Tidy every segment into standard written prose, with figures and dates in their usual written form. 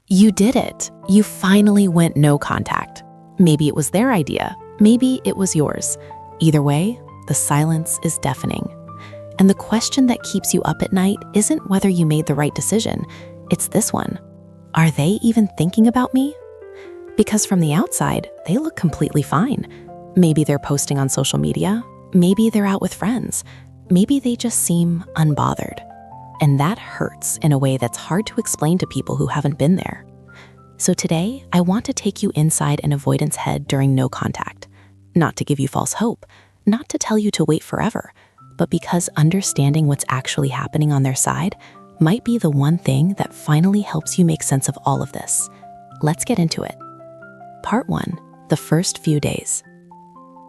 You did it. You finally went no contact. Maybe it was their idea. Maybe it was yours. Either way, the silence is deafening. And the question that keeps you up at night isn't whether you made the right decision. It's this one. Are they even thinking about me? Because from the outside, they look completely fine. Maybe they're posting on social media. Maybe they're out with friends. Maybe they just seem unbothered. And that hurts in a way that's hard to explain to people who haven't been there. So today, I want to take you inside an avoidant's head during no contact. Not to give you false hope, not to tell you to wait forever, but because understanding what's actually happening on their side might be the one thing that finally helps you make sense of all of this. Let's get into it. Part 1, the first few days.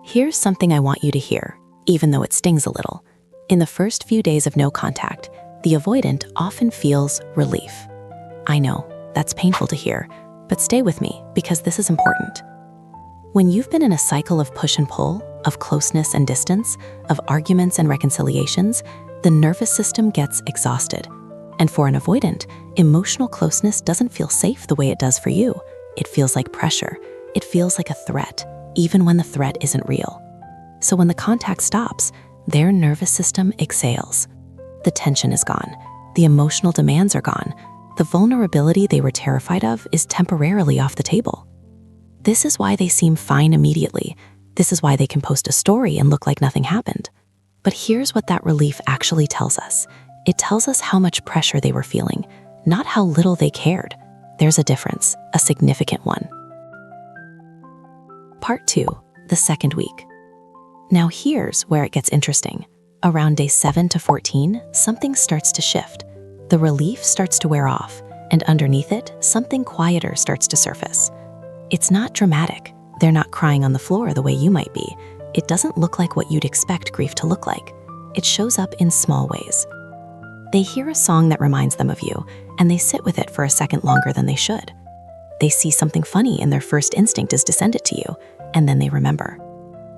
Here's something I want you to hear, even though it stings a little. In the first few days of no contact, the avoidant often feels relief. I know, that's painful to hear, but stay with me because this is important. When you've been in a cycle of push and pull, of closeness and distance, of arguments and reconciliations, the nervous system gets exhausted. And for an avoidant, emotional closeness doesn't feel safe the way it does for you. It feels like pressure. It feels like a threat, even when the threat isn't real. So when the contact stops, their nervous system exhales. The tension is gone. The emotional demands are gone. The vulnerability they were terrified of is temporarily off the table. This is why they seem fine immediately. This is why they can post a story and look like nothing happened. But here's what that relief actually tells us. It tells us how much pressure they were feeling, not how little they cared. There's a difference, a significant one. Part 2, the second week. Now here's where it gets interesting. Around day 7 to 14, something starts to shift. The relief starts to wear off, and underneath it, something quieter starts to surface. It's not dramatic. They're not crying on the floor the way you might be. It doesn't look like what you'd expect grief to look like. It shows up in small ways. They hear a song that reminds them of you, and they sit with it for a second longer than they should. They see something funny and their first instinct is to send it to you, and then they remember.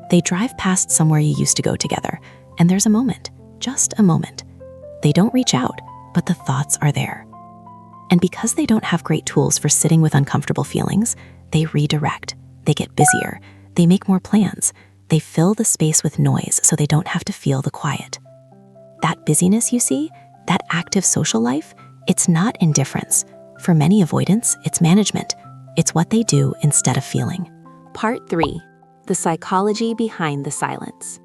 They drive past somewhere you used to go together, and there's a moment, just a moment. They don't reach out, but the thoughts are there. And because they don't have great tools for sitting with uncomfortable feelings, they redirect, they get busier, they make more plans, they fill the space with noise so they don't have to feel the quiet. That busyness you see, that active social life, it's not indifference. For many avoidants, it's management. It's what they do instead of feeling. Part 3, the psychology behind the silence.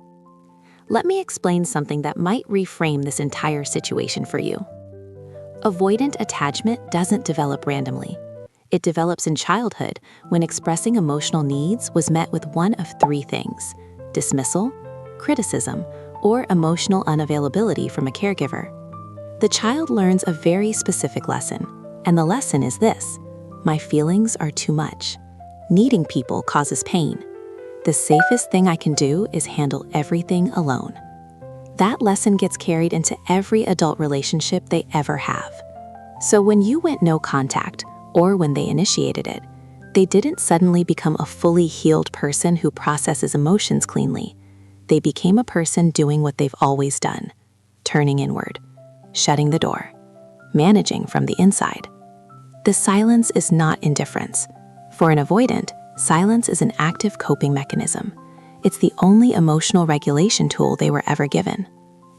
Let me explain something that might reframe this entire situation for you. Avoidant attachment doesn't develop randomly. It develops in childhood when expressing emotional needs was met with one of 3 things: dismissal, criticism, or emotional unavailability from a caregiver. The child learns a very specific lesson, and the lesson is this: my feelings are too much. Needing people causes pain. The safest thing I can do is handle everything alone. That lesson gets carried into every adult relationship they ever have. So when you went no contact, or when they initiated it, they didn't suddenly become a fully healed person who processes emotions cleanly. They became a person doing what they've always done: turning inward, shutting the door, managing from the inside. The silence is not indifference. For an avoidant, silence is an active coping mechanism. It's the only emotional regulation tool they were ever given.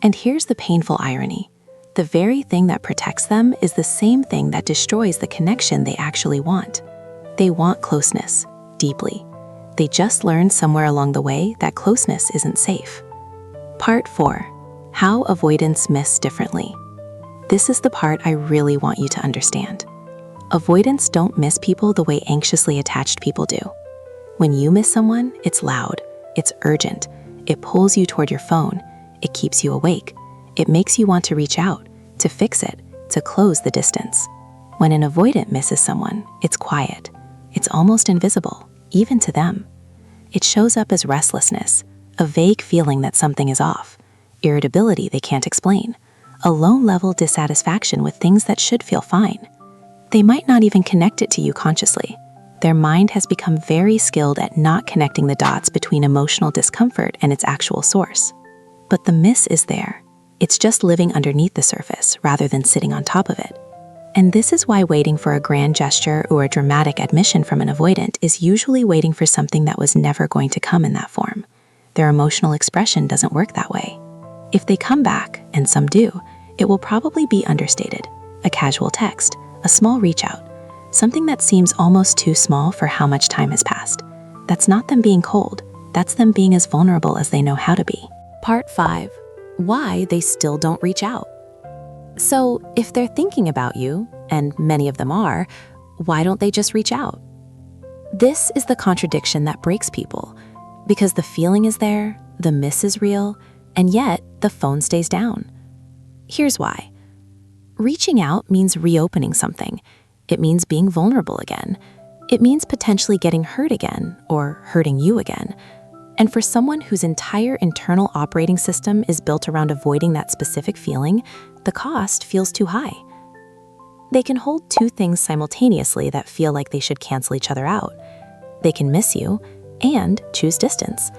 And here's the painful irony. The very thing that protects them is the same thing that destroys the connection they actually want. They want closeness, deeply. They just learned somewhere along the way that closeness isn't safe. Part 4, how avoidants miss differently. This is the part I really want you to understand. Avoidants don't miss people the way anxiously attached people do. When you miss someone, it's loud, it's urgent, it pulls you toward your phone, it keeps you awake, it makes you want to reach out, to fix it, to close the distance. When an avoidant misses someone, it's quiet, it's almost invisible, even to them. It shows up as restlessness, a vague feeling that something is off, irritability they can't explain, a low-level dissatisfaction with things that should feel fine. They might not even connect it to you consciously. Their mind has become very skilled at not connecting the dots between emotional discomfort and its actual source. But the miss is there. It's just living underneath the surface rather than sitting on top of it. And this is why waiting for a grand gesture or a dramatic admission from an avoidant is usually waiting for something that was never going to come in that form. Their emotional expression doesn't work that way. If they come back, and some do, it will probably be understated, a casual text, a small reach out, something that seems almost too small for how much time has passed. That's not them being cold, that's them being as vulnerable as they know how to be. Part 5. Why they still don't reach out. So, if they're thinking about you, and many of them are, why don't they just reach out? This is the contradiction that breaks people, because the feeling is there, the miss is real, and yet the phone stays down. Here's why. Reaching out means reopening something. It means being vulnerable again. It means potentially getting hurt again, or hurting you again. And for someone whose entire internal operating system is built around avoiding that specific feeling, the cost feels too high. They can hold two things simultaneously that feel like they should cancel each other out. They can miss you and choose distance.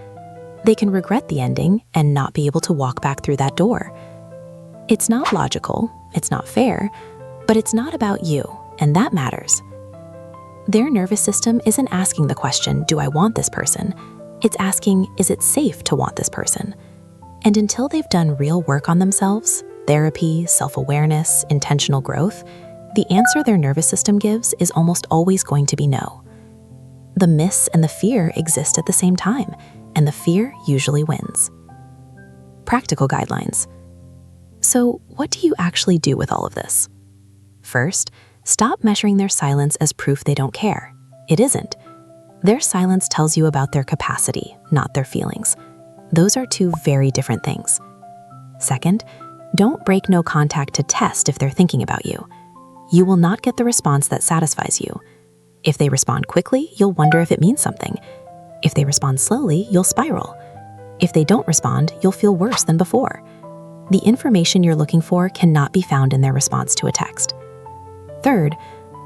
They can regret the ending and not be able to walk back through that door. It's not logical, it's not fair, but it's not about you, and that matters. Their nervous system isn't asking the question, do I want this person? It's asking, is it safe to want this person? And until they've done real work on themselves, therapy, self-awareness, intentional growth, the answer their nervous system gives is almost always going to be no. The miss and the fear exist at the same time, and the fear usually wins. Practical guidelines. So, what do you actually do with all of this? First, stop measuring their silence as proof they don't care. It isn't. Their silence tells you about their capacity, not their feelings. Those are two very different things. Second, don't break no contact to test if they're thinking about you. You will not get the response that satisfies you. If they respond quickly, you'll wonder if it means something. If they respond slowly, you'll spiral. If they don't respond, you'll feel worse than before. The information you're looking for cannot be found in their response to a text. Third,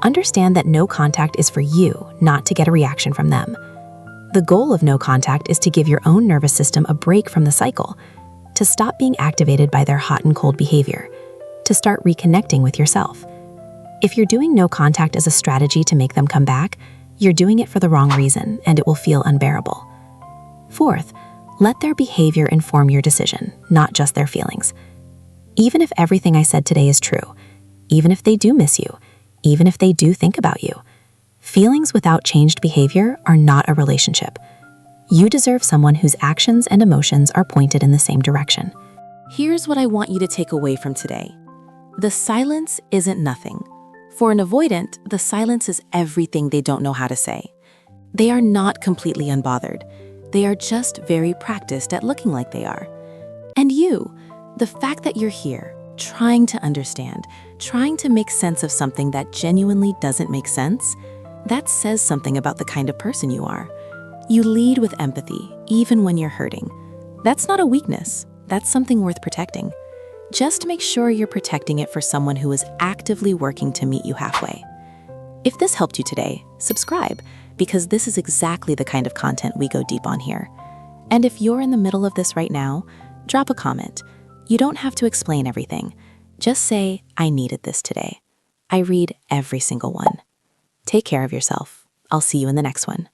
understand that no contact is for you, not to get a reaction from them. The goal of no contact is to give your own nervous system a break from the cycle, to stop being activated by their hot and cold behavior, to start reconnecting with yourself. If you're doing no contact as a strategy to make them come back, you're doing it for the wrong reason, and it will feel unbearable. Fourth, let their behavior inform your decision, not just their feelings. Even if everything I said today is true, even if they do miss you, even if they do think about you, feelings without changed behavior are not a relationship. You deserve someone whose actions and emotions are pointed in the same direction. Here's what I want you to take away from today. The silence isn't nothing. For an avoidant, the silence is everything they don't know how to say. They are not completely unbothered. They are just very practiced at looking like they are. And you, the fact that you're here, trying to understand, trying to make sense of something that genuinely doesn't make sense, that says something about the kind of person you are. You lead with empathy, even when you're hurting. That's not a weakness. That's something worth protecting. Just make sure you're protecting it for someone who is actively working to meet you halfway. If this helped you today, subscribe, because this is exactly the kind of content we go deep on here. And if you're in the middle of this right now, drop a comment. You don't have to explain everything. Just say, I needed this today. I read every single one. Take care of yourself. I'll see you in the next one.